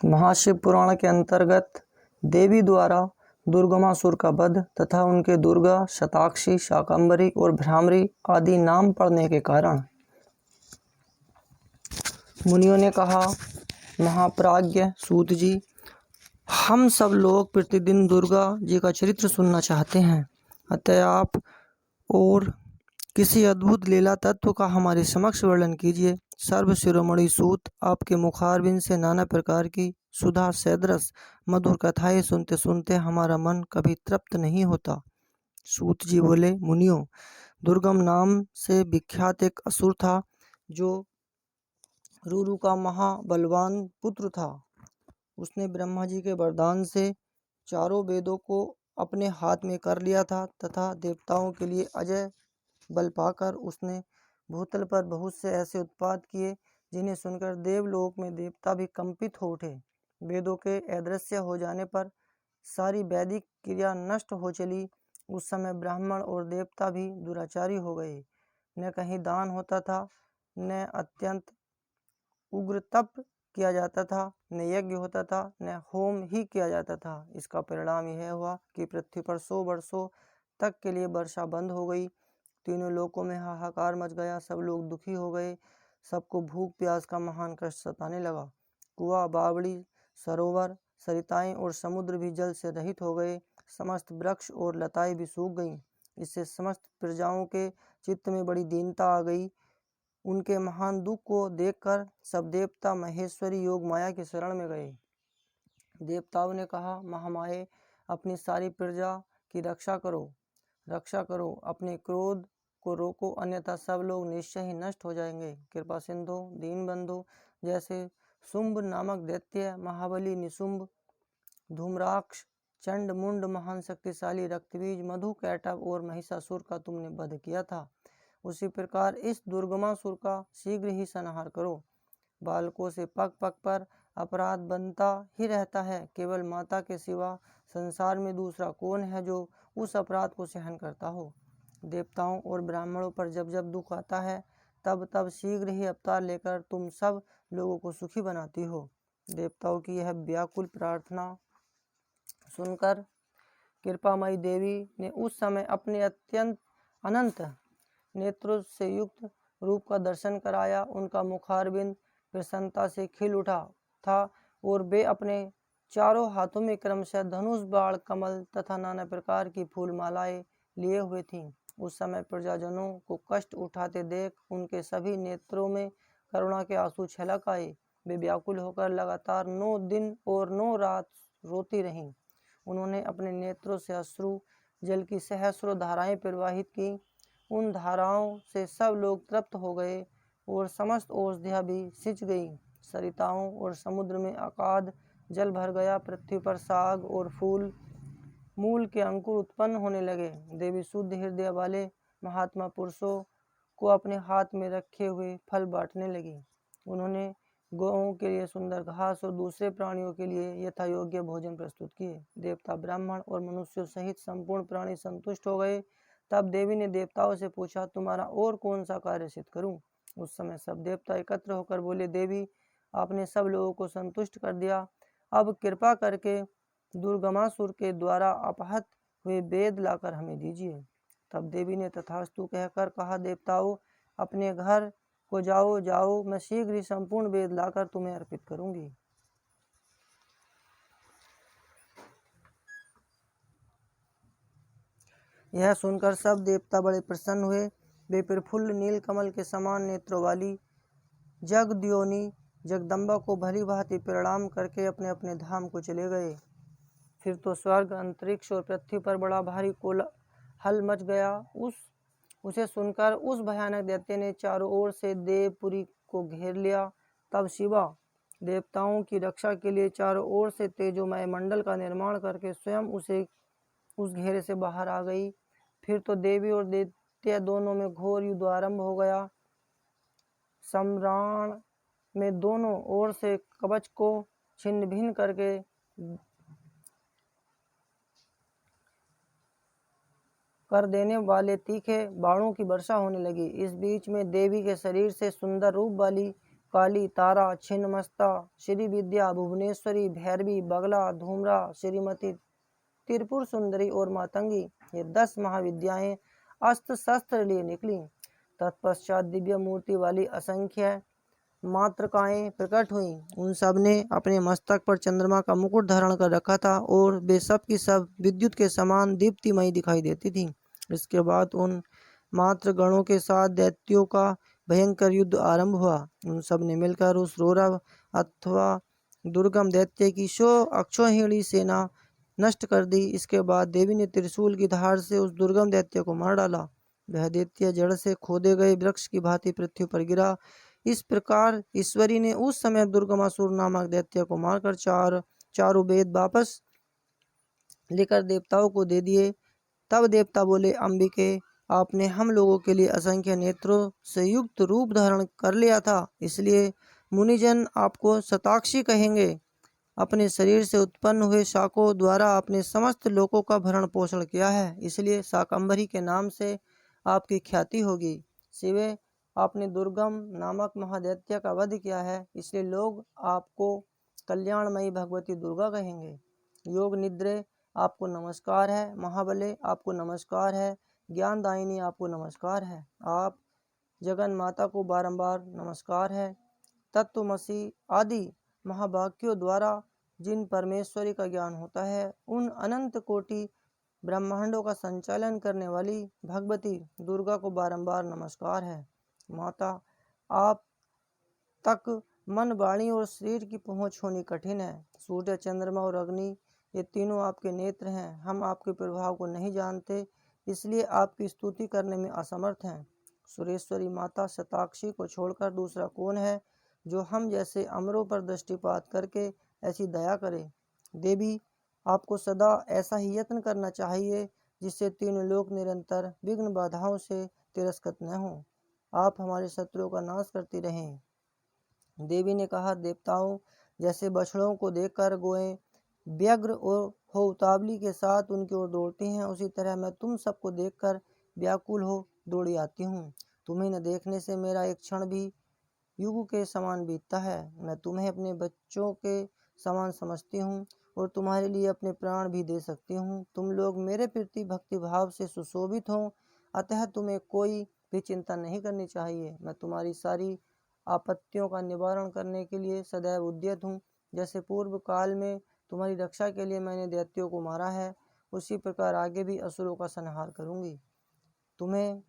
महाशिव पुराण के अंतर्गत देवी द्वारा दुर्गमासुर का वध तथा उनके दुर्गा, शताक्षी, शाकंभरी और भ्रामरी आदि नाम पड़ने के कारण मुनियों ने कहा, महाप्राज्ञ सूत जी, हम सब लोग प्रतिदिन दुर्गा जी का चरित्र सुनना चाहते हैं, अतः आप और किसी अद्भुत लीला तत्व का हमारे समक्ष वर्णन कीजिए। सर्व शिरोमणि सूत, आपके मुखारबिंद से नाना प्रकार की सुधा सैदरस मधुर कथाएं सुनते सुनते हमारा मन कभी तृप्त नहीं होता। सूत जी बोले, मुनियों, दुर्गम नाम से विख्यात एक असुर था जो रुरु का महाबलवान पुत्र था। उसने ब्रह्मा जी के वरदान से चारों वेदों को अपने हाथ में कर लिया था तथा देवताओं के लिए अजय बल पाकर उसने भूतल पर बहुत से ऐसे उत्पात किए जिन्हें सुनकर देवलोक में देवता भी कंपित हो उठे। वेदों के अदृश्य हो जाने पर सारी वैदिक क्रिया नष्ट हो चली। उस समय ब्राह्मण और देवता भी दुराचारी हो गए। न कहीं दान होता था, न अत्यंत उग्र तप किया जाता था, न यज्ञ होता था, न होम ही किया जाता था। इसका परिणाम यह हुआ कि पृथ्वी पर 100 वर्षों तक के लिए वर्षा बंद हो गई। तीनों लोकों में हाहाकार मच गया। सब लोग दुखी हो गए। सबको भूख प्यास का महान कष्ट सताने लगा। कुआं, बावड़ी, सरोवर, सरिताएं और समुद्र भी जल से रहित हो गए। समस्त वृक्ष और लताएं भी सूख गईं। इससे समस्त प्रजाओं के चित्त में बड़ी दीनता आ गई। उनके महान दुख को देखकर सब देवता महेश्वरी योग माया की शरण में गए। देवताओं ने कहा, महामाये, अपनी सारी प्रजा की रक्षा करो, अपने क्रोध को रोको, अन्यथा सब लोग निश्चय ही नष्ट हो जाएंगे। कृपा सिंधु, दीन बंधु, जैसे शुंभ नामक दैत्य, महाबली निशुंभ, धूम्राक्ष, चंड मुंड, महान शक्तिशाली रक्तबीज, मधु कैटभ और महिषासुर का तुमने वध किया था, उसी प्रकार इस दुर्गमासुर का शीघ्र ही संहार करो। बालकों से पग पग पर अपराध बनता ही रहता है। केवल माता के सिवा संसार में दूसरा कौन है जो उस अपराध को सहन करता हो। देवताओं और ब्राह्मणों पर जब जब दुख आता है तब तब शीघ्र ही अवतार लेकर तुम सब लोगों को सुखी बनाती हो। देवताओं की यह व्याकुल प्रार्थना सुनकर कृपामयी देवी ने उस समय अपने अत्यंत अनंत नेत्रों से युक्त रूप का दर्शन कराया। उनका मुखारबिंद प्रसन्नता से खिल उठा था और वे अपने चारों हाथों में क्रमशः धनुष, बाण, कमल तथा नाना प्रकार की फूलमालाएं लिए हुए थीं। उस समय प्रजाजनों को कष्ट उठाते देख उनके सभी नेत्रों में करुणा के आंसू छलक आए। वे व्याकुल होकर लगातार 9 दिन और 9 रात रोती रहीं। उन्होंने अपने नेत्रों से अश्रु जल की सहस्रों धाराएं प्रवाहित की। उन धाराओं से सब लोग तृप्त हो गए और समस्त औषधियाँ भी सिंच गई। सरिताओं और समुद्र में अगाध जल भर गया। पृथ्वी पर साग और फूल मूल के अंकुर उत्पन्न होने लगे। देवी शुद्ध हृदय वाले महात्मा पुरुषों को अपने हाथ में रखे हुए फल बांटने लगी। उन्होंने गौओं के लिए सुंदर घास और दूसरे प्राणियों के लिए यथा योग्य भोजन प्रस्तुत किए। देवता, ब्राह्मण और मनुष्यों सहित संपूर्ण प्राणी संतुष्ट हो गए। तब देवी ने देवताओं से पूछा, तुम्हारा और कौन सा कार्य सिद्ध करूं? उस समय सब देवता एकत्र होकर बोले, देवी, आपने सब लोगों को संतुष्ट कर दिया। अब कृपा करके दुर्गमासुर के द्वारा अपहत हुए वेद लाकर हमें दीजिए। तब देवी ने तथास्तु कहकर कहा, देवताओं, अपने घर को जाओ, मैं शीघ्र ही संपूर्ण वेद लाकर तुम्हें अर्पित करूंगी। यह सुनकर सब देवता बड़े प्रसन्न हुए। वे प्रफुल्ल नील कमल के समान नेत्रों वाली जगद्योनि जगदम्बा को भली भांति प्रणाम करके अपने अपने धाम को चले गए। फिर तो स्वर्ग, अंतरिक्ष और पृथ्वी पर बड़ा भारी कोलाहल मच गया। उसे सुनकर उस भयानक दैत्य ने चारों ओर से देवपुरी को घेर लिया। तब शिवा देवताओं की रक्षा के लिए चारों ओर से तेजोमय मंडल का निर्माण करके स्वयं उस घेरे से बाहर आ गई। फिर तो देवी और दैत्य दोनों में घोर युद्ध आरंभ हो गया। सम्राण में दोनों ओर से कवच को छिन्न भिन्न करके कर देने वाले तीखे बाणों की वर्षा होने लगी। इस बीच में देवी के शरीर से सुंदर रूप वाली काली, तारा, छिन्नमस्ता, श्री विद्या, भुवनेश्वरी, भैरवी, बगला, धूम्रा, श्रीमती, त्रिपुर सुंदरी और मातंगी, ये 10 महाविद्याएं अस्त्र शस्त्र लिए निकली। तत्पश्चात दिव्य मूर्ति वाली असंख्य मातृकाएं प्रकट हुईं। उन सब ने अपने मस्तक पर चंद्रमा का मुकुट धारण कर रखा था और वे सब की सब विद्युत के समान दीप्तिमयी दिखाई देती थी। इसके बाद उन मातृगणों के साथ दैत्यों का भयंकर युद्ध आरंभ हुआ। उन सब ने मिलकर उस रौरव अथवा दुर्गम दैत्य की अक्षौहिणी सेना नष्ट कर दी। इसके बाद देवी ने त्रिशूल की धार से उस दुर्गम दैत्य को मार डाला। वह दैत्य जड़ से खोदे गए वृक्ष की भांति पृथ्वी पर गिरा। इस प्रकार ईश्वरी ने उस समय दुर्गमासुर नामक दैत्य को मारकर चारों वेद वापस लेकर देवताओं को दे दिए। तब देवता बोले, अंबिके, आपने हम लोगों के लिए असंख्य नेत्रों से युक्त रूप धारण कर लिया था, इसलिए मुनिजन आपको शताक्षी कहेंगे। अपने शरीर से उत्पन्न हुए शाकों द्वारा आपने समस्त लोकों का भरण पोषण किया है, इसलिए शाकंभरी के नाम से आपकी ख्याति होगी। शिवे, आपने दुर्गम नामक महादैत्य का वध किया है, इसलिए लोग आपको कल्याणमयी भगवती दुर्गा कहेंगे। योग निद्रे, आपको नमस्कार है। महाबले, आपको नमस्कार है। ज्ञानदायिनी, आपको नमस्कार है। आप जगन माता को बारंबार नमस्कार है। तत्वमसि आदि महावाक्यों द्वारा जिन परमेश्वरी का ज्ञान होता है, उन अनंत कोटि ब्रह्मांडों का संचालन करने वाली भगवती दुर्गा को बारंबार नमस्कार है। माता, आप तक मन, वाणी और शरीर की पहुँच होनी कठिन है। सूर्य, चंद्रमा और अग्नि, ये तीनों आपके नेत्र हैं। हम आपके प्रभाव को नहीं जानते, इसलिए आपकी स्तुति करने में असमर्थ हैं। सुरेश्वरी माता, शताक्षी को छोड़कर दूसरा कौन है जो हम जैसे अमरों पर दृष्टिपात करके ऐसी दया करे। देवी, आपको सदा ऐसा ही यत्न करना चाहिए जिससे तीनों लोक निरंतर विघ्न बाधाओं से तिरस्कृत न हों। आप हमारे शत्रुओं का नाश करती रहें। देवी ने कहा, देवताओं, जैसे बछड़ों को देखकर गोएं व्यग्र और हो उतावली के साथ उनकी ओर दौड़ती हैं, उसी तरह मैं तुम सबको देखकर व्याकुल हो दौड़ी आती हूँ। तुम्हें न देखने से मेरा एक क्षण भी युग के समान बीतता है। मैं तुम्हें अपने बच्चों के समान समझती हूँ और तुम्हारे लिए अपने प्राण भी दे सकती हूँ। तुम लोग मेरे प्रति भक्ति भाव से सुशोभित हो, अतः तुम्हें कोई भी चिंता नहीं करनी चाहिए। मैं तुम्हारी सारी आपत्तियों का निवारण करने के लिए सदैव उद्यत हूँ। जैसे पूर्व काल में तुम्हारी रक्षा के लिए मैंने दैत्यों को मारा है, उसी प्रकार आगे भी असुरों का संहार करूँगी। तुम्हें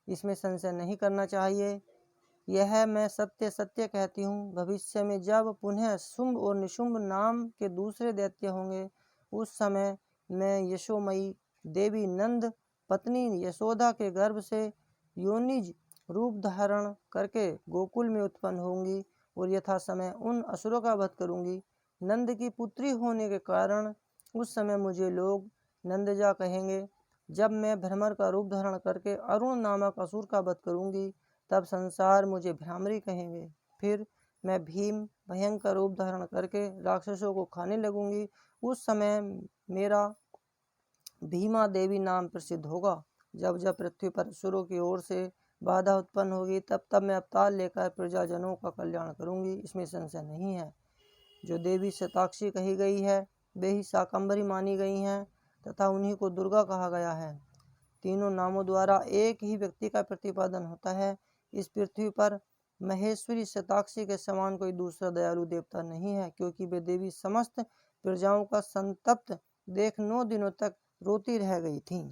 इसमें संशय नहीं करना चाहिए। यह मैं सत्य सत्य कहती हूँ। भविष्य में जब पुनः शुंभ और निशुंभ नाम के दूसरे दैत्य होंगे, उस समय मैं यशोमयी देवी नंद पत्नी यशोदा के गर्भ से योनिज रूप धारण करके गोकुल में उत्पन्न होंगी और यथा समय उन असुरों का वध करूंगी। नंद की पुत्री होने के कारण उस समय मुझे लोग नंदजा कहेंगे। जब मैं भ्रमर का रूप धारण करके अरुण नामक असुर का वध करूंगी, तब संसार मुझे भ्रामरी कहेंगे। फिर मैं भीम भयंकर रूप धारण करके राक्षसों को खाने लगूंगी। उस समय मेरा भीमा देवी नाम प्रसिद्ध होगा। जब जब पृथ्वी पर असुरों की ओर से बाधा उत्पन्न होगी, तब तब मैं अवतार लेकर प्रजाजनों का कल्याण करूंगी, इसमें संशय नहीं है। जो देवी शताक्षी कही गई है, वे ही शाकंभरी मानी गई हैं तथा उन्हीं को दुर्गा कहा गया है। तीनों नामों द्वारा एक ही व्यक्ति का प्रतिपादन होता है। इस पृथ्वी पर महेश्वरी शताक्षी के समान कोई दूसरा दयालु देवता नहीं है, क्योंकि वे देवी समस्त प्रजाओं का संतप्त देख 9 दिनों तक रोती रह गई थीं।